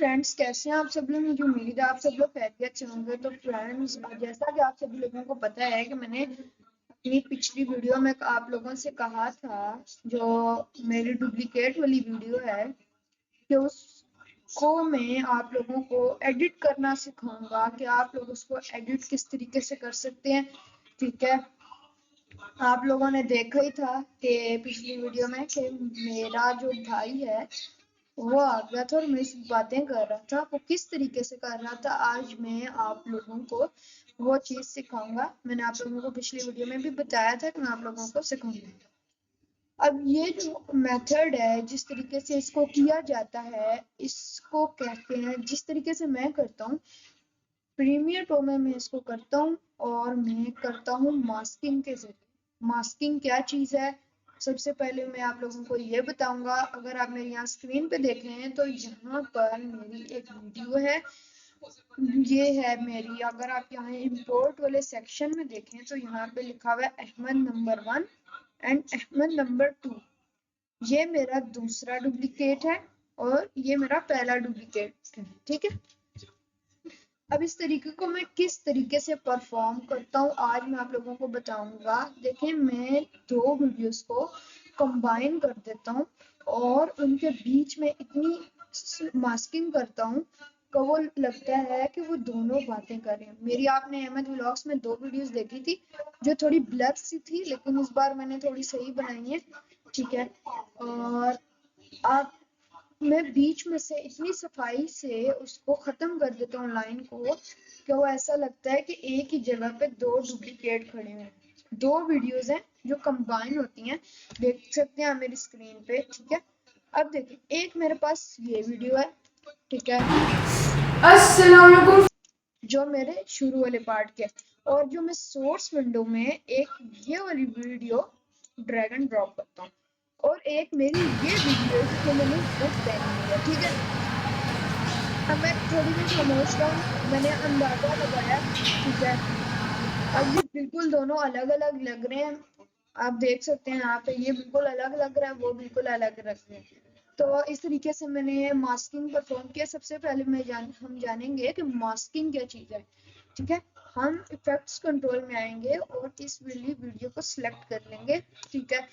Friends, कैसे हैं आप सब लोग। मुझे उम्मीद है आप सब लोग खैरियत से होंगे। तो फ्रेंड्स, जैसा कि आप सभी लोगों को पता है कि मैंने अपनी पिछली वीडियो में आप लोगों से कहा था, जो मेरी डुप्लीकेट वाली वीडियो है, कि उसको मैं आप लोगों को एडिट करना सिखाऊंगा कि आप लोग उसको एडिट किस तरीके से कर सकते हैं। ठीक है, आप लोगों ने देखा ही था कि पिछली वीडियो में कि मेरा जो भाई है वो आ गया था और मेरे से बातें कर रहा था। वो किस तरीके से कर रहा था, आज मैं आप लोगों को वो चीज सिखाऊंगा। मैंने आप लोगों को पिछली वीडियो में भी बताया था कि मैं आप लोगों को सिखाऊंगा। अब ये जो मेथड है, जिस तरीके से इसको किया जाता है, इसको कहते हैं, जिस तरीके से मैं करता हूँ प्रीमियर प्रो में, मैं इसको करता हूँ और मैं करता हूँ मास्किंग के जरिए। मास्किंग क्या चीज है, सबसे पहले मैं आप लोगों को ये बताऊंगा। अगर आप मेरी यहाँ स्क्रीन पे देख रहे हैं तो यहाँ पर मेरी एक वीडियो है, ये है मेरी। अगर आप यहाँ इंपोर्ट वाले सेक्शन में देखें तो यहाँ पे लिखा हुआ है Ahmed number 1 and Ahmed number 2। ये मेरा दूसरा डुप्लीकेट है और ये मेरा पहला डुप्लीकेट है। ठीक है, अब इस तरीके को मैं किस तरीके से परफॉर्म करता हूँ आज मैं आप लोगों को बताऊंगा। देखिए, मैं दो वीडियोस को कंबाइन कर देता हूँ और उनके बीच में इतनी मास्किंग करता हूँ कि वो लगता है कि वो दोनों बातें कर रहे हैं मेरी। आपने अहमद व्लॉग्स में दो वीडियोस देखी थी जो थोड़ी ब्लर सी थी, लेकिन इस बार मैंने थोड़ी सही बनाई है। ठीक है, और आप मैं बीच में से इतनी सफाई से उसको खत्म कर देता हूँ लाइन को कि वो ऐसा लगता है कि एक ही जगह पे दो डुप्लीकेट खड़े हैं। दो वीडियोस हैं जो कंबाइन होती हैं, देख सकते हैं आप मेरी स्क्रीन पे। ठीक है, अब देखिए, एक मेरे पास ये वीडियो है, ठीक है, अस्सलाम वालेकुम, जो मेरे शुरू वाले पार्ट के, और जो मैं सोर्स विंडो में एक ये वाली वीडियो ड्रैग एंड ड्रॉप करता हूँ, और एक मेरी ये वीडियो जो मैंने खुद पहनी हुई है। ठीक है, अब मैं थोड़ी सी खामोश रहूं, मैंने अंदाजा लगाया। ठीक है, अब ये बिल्कुल दोनों अलग अलग लग रहे हैं। आप देख सकते हैं यहाँ पे, ये बिल्कुल अलग लग रहा है, वो बिल्कुल अलग लग रहे हैं। तो इस तरीके से मैंने मास्किंग परफॉर्म किया। सबसे पहले हम जानेंगे कि मास्किंग क्या चीज है। ठीक है, हम इफेक्ट्स कंट्रोल में आएंगे और इस वाली वीडियो को सिलेक्ट कर लेंगे। ठीक है,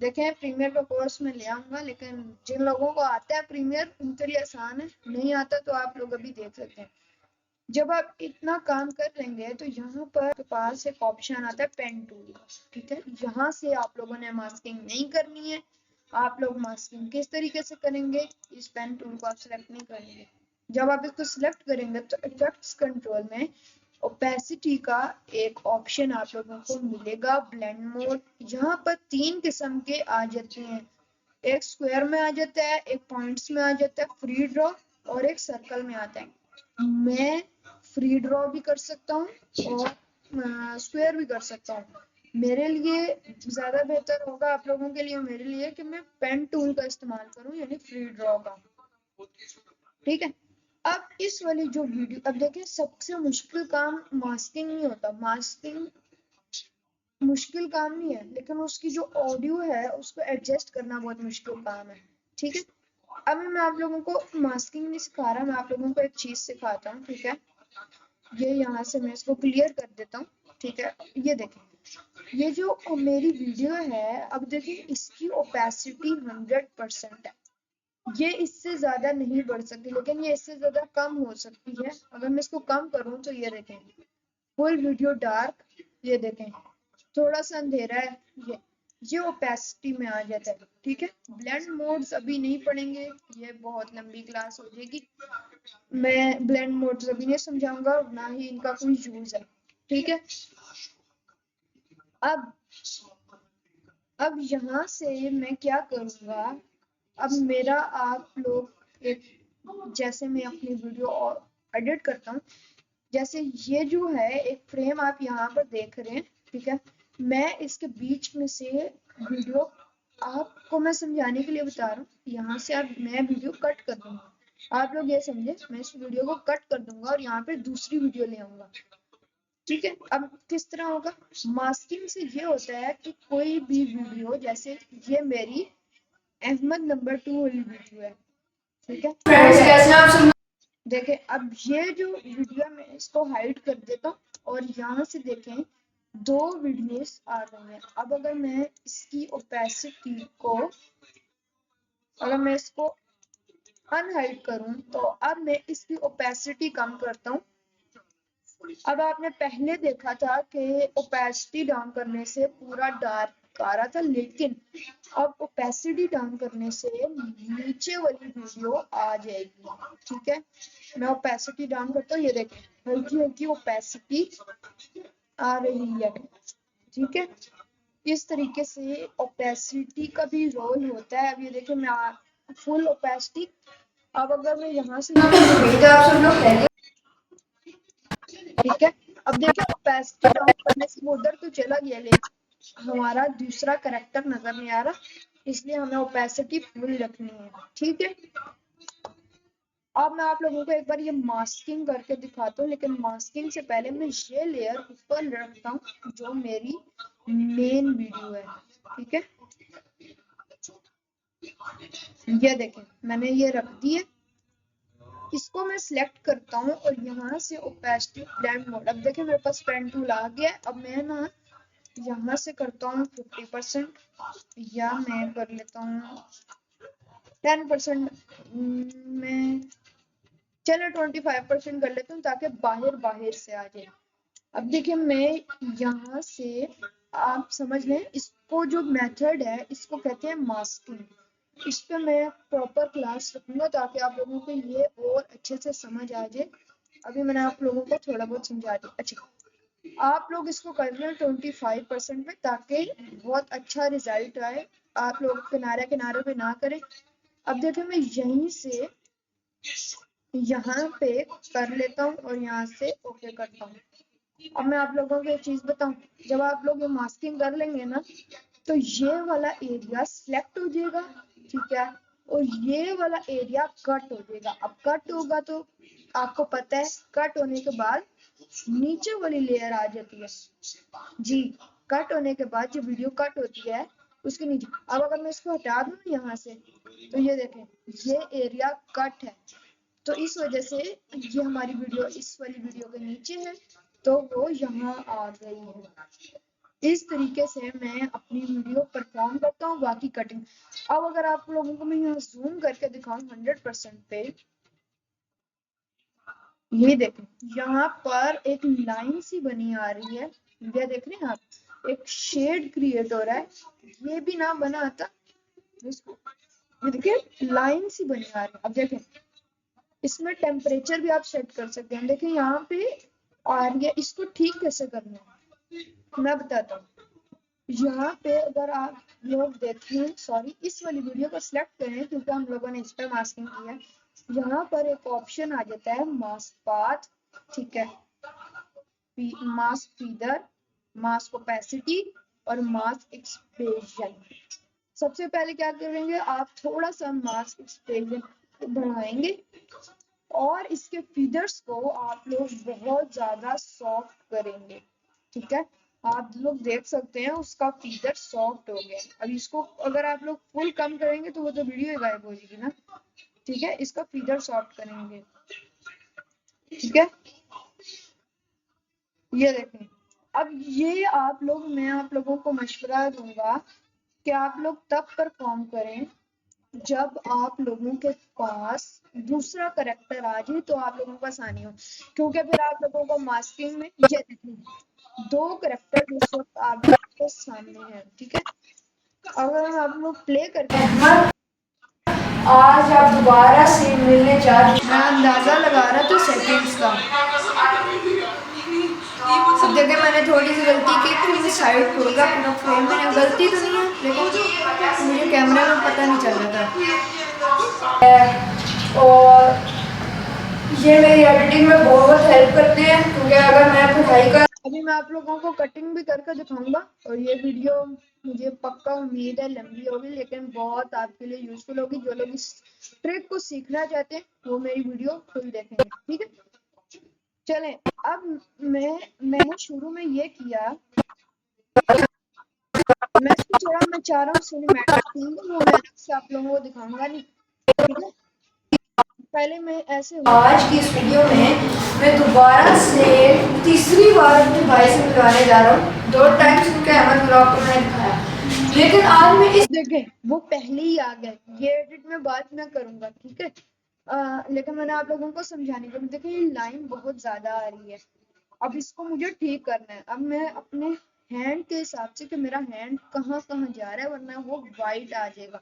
देखें, प्रीमियर का कोर्स में ले आऊंगा, लेकिन जिन लोगों को आता है प्रीमियर उनके लिए आसान है, नहीं आता तो आप लोग अभी देख सकते हैं। जब आप इतना काम कर लेंगे तो यहाँ पर आपके पास एक ऑप्शन आता है पेन टूल का। ठीक है, यहाँ से आप लोगों ने मास्किंग नहीं करनी है। आप लोग मास्किंग किस तरीके से करेंगे, इस पेन टूल को आप सिलेक्ट नहीं करेंगे। जब आप इसको सिलेक्ट करेंगे तो इफेक्ट्स कंट्रोल में ओपेसिटी का एक ऑप्शन आप लोगों को मिलेगा, ब्लेंड मोड। यहाँ पर तीन किस्म के आ जाते हैं, एक स्क्वायर में आ जाता है, एक पॉइंट्स में आ जाता है, फ्री ड्रॉ, और एक सर्कल में आता है। मैं फ्री ड्रॉ भी कर सकता हूँ और स्क्वायर भी कर सकता हूँ। मेरे लिए ज्यादा बेहतर होगा, आप लोगों के लिए, मेरे लिए, कि मैं पेन टूल का इस्तेमाल करूँ, यानी फ्री ड्रॉ का। ठीक है, अब इस वाली जो वीडियो, अब देखिए, सबसे मुश्किल काम मास्किंग नहीं होता। मास्किंग मुश्किल काम नहीं है, लेकिन उसकी जो ऑडियो है उसको एडजस्ट करना बहुत मुश्किल काम है। ठीक है, अब मैं आप लोगों को मास्किंग नहीं सिखा रहा, मैं आप लोगों को एक चीज सिखाता हूँ। ठीक है, ये यहाँ से मैं इसको क्लियर कर देता हूँ। ठीक है, ये देखें, ये जो मेरी वीडियो है, अब देखिए इसकी ओपेसिटी 100% है। ये इससे ज्यादा नहीं बढ़ सकती, लेकिन ये इससे ज्यादा कम हो सकती है। अगर मैं इसको कम करूँ तो ये देखें, फुल वीडियो डार्क, ये देखें थोड़ा सा अंधेरा है, ये ओपेसिटी में आ जाता है। ठीक है, ब्लेंड मोड्स अभी नहीं पढ़ेंगे, ये बहुत लंबी क्लास हो जाएगी। मैं ब्लेंड मोड्स अभी नहीं समझाऊंगा, ना ही इनका कोई यूज है। ठीक है, अब यहाँ से मैं क्या करूंगा, अब मेरा आप लोग एक, जैसे मैं अपनी वीडियो एडिट करता हूँ, जैसे ये जो है एक फ्रेम आप यहाँ पर देख रहे हैं। ठीक है, मैं इसके बीच में से वीडियो, आपको मैं समझाने के लिए बता रहा हूँ, यहाँ से आप, मैं वीडियो कट कर दूंगा। आप लोग ये समझे, मैं इस वीडियो को कट कर दूंगा और यहाँ पे दूसरी वीडियो ले आऊंगा। ठीक है, अब किस तरह होगा, मास्किंग से ये होता है कि कोई भी वीडियो, जैसे ये मेरी अहमद नंबर 2 वाली वीडियो है। ठीक है, देखें अब ये जो वीडियो में इसको हाइड कर देता हूँ और यहाँ से देखें 2 वीडियोस आ रही हैं। अब अगर मैं इसकी ओपेसिटी को, अगर मैं इसको अनहाइड करूं तो अब मैं इसकी ओपेसिटी कम करता हूँ। अब आपने पहले देखा था कि ओपेसिटी डाउन करने से पूरा डार्क आ रहा था, लेकिन अब ओपेसिटी डाउन करने से नीचे वाली वीडियो आ जाएगी। ठीक है, मैं ओपेसिटी डाउन करता हूँ, ये देखें हल्की हल्की ओपेसिटी आ रही है। ठीक है, इस तरीके से ओपेसिटी का भी रोल होता है। अब ये देखिए मैं फुल ओपेसिटी, अब अगर मैं यहाँ से आप सब लोग, ठीक है, अब देखिए ओपेसिटी डाउन करने से वो उधर तो चला गया, लेकिन हमारा दूसरा करेक्टर नजर नहीं आ रहा, इसलिए हमें ओपेसिटी फुल रखनी है। ठीक है, अब मैं आप लोगों को एक बार ये मास्किंग करके दिखाता हूँ, लेकिन मास्किंग से पहले मैं ये लेयर ऊपर रखता हूँ जो मेरी मेन वीडियो है। ठीक है, ये देखें मैंने ये रख दी है, इसको मैं सिलेक्ट करता हूँ और यहाँ से ओपेसिटी ब्लेंड मोड, अब देखिए मेरे पास पेन टूल आ गया है। अब मैं ना यहाँ से करता हूँ 50% या मैं कर लेता हूँ 10%, मैं चलो 25% कर लेता हूँ ताकि बाहर बाहर से आ जाए। अब देखिए मैं यहाँ से, आप समझ लें इसको जो मेथड है इसको कहते हैं मास्किंग। इस पे मैं प्रॉपर क्लास रखूंगा ताकि आप लोगों को ये और अच्छे से समझ आ जाए। अभी मैंने आप लोगों को थोड़ा बहुत समझा दिया। अच्छा, आप लोग इसको कर लें 25% में ताकि बहुत अच्छा रिजल्ट आए। आप लोग किनारे किनारे पे ना करें। अब देखिए मैं यहीं से यहाँ पे कर लेता हूँ और यहाँ से ओके करता हूँ। अब मैं आप लोगों को एक चीज बताऊं, जब आप लोग ये मास्किंग कर लेंगे ना तो ये वाला एरिया सिलेक्ट हो जाएगा। ठीक है, और ये वाला एरिया कट हो जाएगा। अब कट होगा तो आपको पता है कट होने के बाद नीचे वाली लेयर आ जाती है जी। कट होने के बाद जो वीडियो कट होती है उसके नीचे, अब अगर मैं इसको हटा दूं यहाँ से तो ये देखें ये एरिया कट है, तो इस वजह से ये हमारी वीडियो इस वाली वीडियो के नीचे है तो वो यहाँ आ गई है। इस तरीके से मैं अपनी वीडियो परफॉर्म करता हूँ। बाकी कटिंग, अब अगर आप लोगों को मैं यहाँ जूम करके दिखाऊं 100% पे, ये देखें यहाँ पर एक लाइन सी बनी आ रही है, ये देख रहे हैं आप, एक शेड क्रिएट हो रहा है। ये भी ना बना था इसको, ये देखिए लाइन सी बनी आ रही है। अब देखें इसमें टेम्परेचर भी आप सेट कर सकते हैं। देखिए यहाँ पे आ रही है, इसको ठीक कैसे करना है मैं बताता हूँ। यहाँ पे अगर आप लोग देखें, सॉरी इस वाली वीडियो को सिलेक्ट करें क्योंकि हम लोगों ने इस पर मास्किंग की है। यहाँ पर एक ऑप्शन आ जाता है मास्क पाथ, ठीक है, मास्क फीदर, मास्क ओपेसिटी और मास्क एक्सप्रेशन। सबसे पहले क्या करेंगे, आप थोड़ा सा मास्क एक्सप्रेशन बढ़ाएंगे और इसके फीदर्स को आप लोग बहुत ज्यादा सॉफ्ट करेंगे। ठीक है, आप लोग देख सकते हैं उसका फीदर सॉफ्ट हो गया। अब इसको अगर आप लोग फुल कम करेंगे तो वो तो वीडियो ही गायब हो जाएगी ना। ठीक है, इसका फीदर सॉफ्ट करेंगे। ठीक है, ये देखें अब ये आप लोग, मैं आप लोगों को मशवरा दूंगा कि आप लोग तब परफॉर्म करें जब आप लोगों के पास दूसरा करेक्टर आ जाए तो आप लोगों को आसानी हो, क्योंकि फिर आप लोगों को मास्किंग में ये देखें 2 करेक्टर इस वक्त आपके सामने है। ठीक है, अगर आप लोग प्ले करके आज आप दोबारा से मिलने जा रहे हैं, मैं अंदाजा लगा रहा था सेकंड्स का। अब देखिए मैंने थोड़ी सी गलती की तो मुझे साइड होगा पूरा फ्रेम, मैंने गलती तो नहीं है लेकिन मुझे कैमरा में पता नहीं चल रहा था। और ये मेरी एडिटिंग में बहुत हेल्प करते हैं क्योंकि अगर मैं पढ़ाई कर, अभी मैं आप लोगों को कटिंग भी करके दिखाऊंगा और ये वीडियो मुझे पक्का उम्मीद है लंबी होगी लेकिन बहुत आपके लिए यूजफुल होगी। जो लोग इस ट्रिक को सीखना चाहते हैं वो मेरी वीडियो फुल देखेंगे। ठीक है, चलें अब मैंने शुरू में ये किया, मैं इसको थोड़ा मैं चाह रहा हूँ सिनेमैटिक सीन, वो मैं अलग से आप लोगों को दिखाऊंगा नहीं। ठीक है, पहले मैं ऐसे आज की इस वीडियो में मैं दोबारा से तीसरी बार अपने भाई से मिलवाने जा रहा हूँ। 2 टाइम्स उनके अहमद ब्लॉग को मैंने दिखाया, लेकिन आज मैं इस देखें वो पहले ही आ गए। ये एडिट में बात मैं करूंगा, ठीक है। लेकिन मैंने आप लोगों को समझाने के लिए, देखिए ये लाइन बहुत ज्यादा आ रही है। अब इसको मुझे ठीक करना है। अब मैं अपने हैंड के हिसाब से कि मेरा हैंड कहाँ कहाँ जा रहा है, वरना वो वाइट आ जाएगा।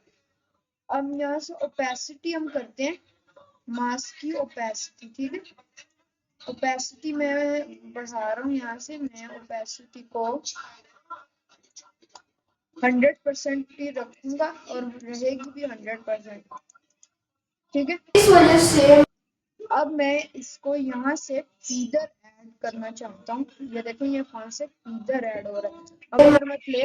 अब यहाँ से ओपेसिटी हम करते हैं, मास्क की ओपेसिटी, ठीक है। ओपेसिटी मैं बढ़ा रहा हूँ, यहाँ से मैं ओपेसिटी को 100% ही रखूंगा और रहेगी भी 100%, ठीक है। वजह से अब मैं इसको यहाँ से फीदर ऐड करना चाहता हूँ। ये देखो ये कौन से फीदर ऐड हो रहा है। अब अगर मैं प्ले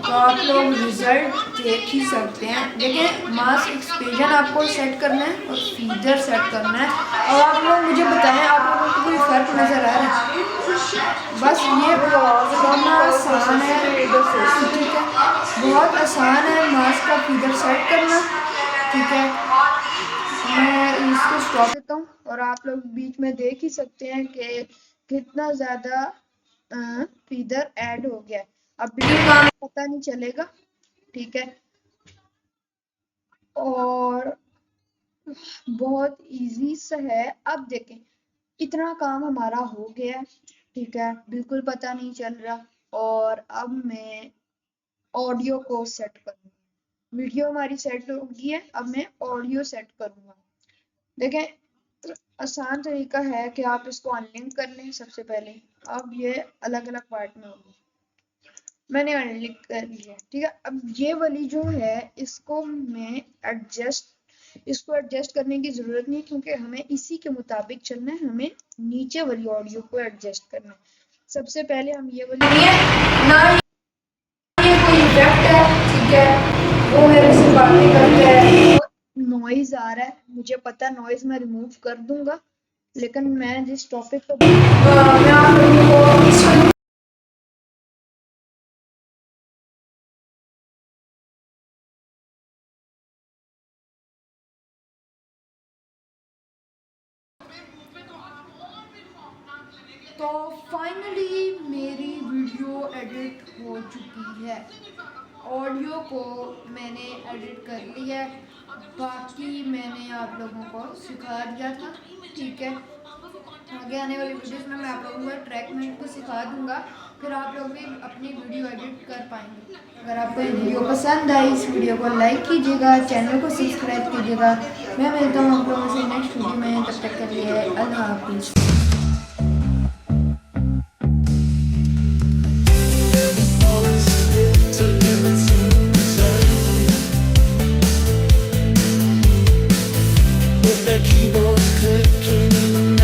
आप लोग रिजल्ट देख ही सकते हैं। देखिए मास्क एक्सप्रेशन आपको सेट करना है और फीदर सेट करना है। और आप लोग मुझे बताएं, आप लोगों को कोई फर्क नजर आ रहा है? बस ये करना आसान है, ठीक है। बहुत आसान है मास्क का फीदर सेट करना, ठीक है। मैं इसको स्टॉप देता हूँ और आप लोग बीच में देख ही सकते हैं कि कितना ज्यादा फीदर ऐड हो गया है। अब बिल्कुल पता नहीं चलेगा, ठीक है। और बहुत इजी सा है। अब देखें इतना काम हमारा हो गया, ठीक है, बिल्कुल पता नहीं चल रहा। और अब मैं ऑडियो को सेट करूंगा। वीडियो हमारी सेट होगी है, अब मैं ऑडियो सेट करूंगा। देखें आसान तरीका है कि आप इसको अनलिंक कर लें सबसे पहले। अब ये अलग अलग पार्ट में होगी, मैंने अनलिंक कर लिया, ठीक है। अब ये वाली जो है इसको मैं इसको एडजस्ट करने की जरूरत नहीं, क्योंकि हमें इसी के मुताबिक चलना है। हमें नीचे वाली ऑडियो को एडजस्ट करना है। सबसे पहले हम ये वाली ना ये कोई इफेक्ट है, ठीक है, वो मेरे से बातें करते हैं। नॉइज आ रहा है, मुझे पता, नॉइज मैं रिमूव कर दूंगा। लेकिन मैं जिस टॉपिक पे मैं आप लोगों को इस तो फाइनली मेरी वीडियो एडिट हो चुकी है। ऑडियो को मैंने एडिट कर लिया है, बाकी मैंने आप लोगों को सिखा दिया था, ठीक है। आगे आने वाली वीडियोस में मैं आप लोगों को ट्रैकमेंट को सिखा दूंगा, फिर आप लोग भी अपनी वीडियो एडिट कर पाएंगे। अगर आपको ये वीडियो पसंद आई, इस वीडियो को लाइक कीजिएगा, चैनल को सब्सक्राइब कीजिएगा। मैं मिलता हूँ आप लोगों से नेक्स्ट वीडियो में, तब तक के लिए अल्लाह हाफिज़। Keyboard clicking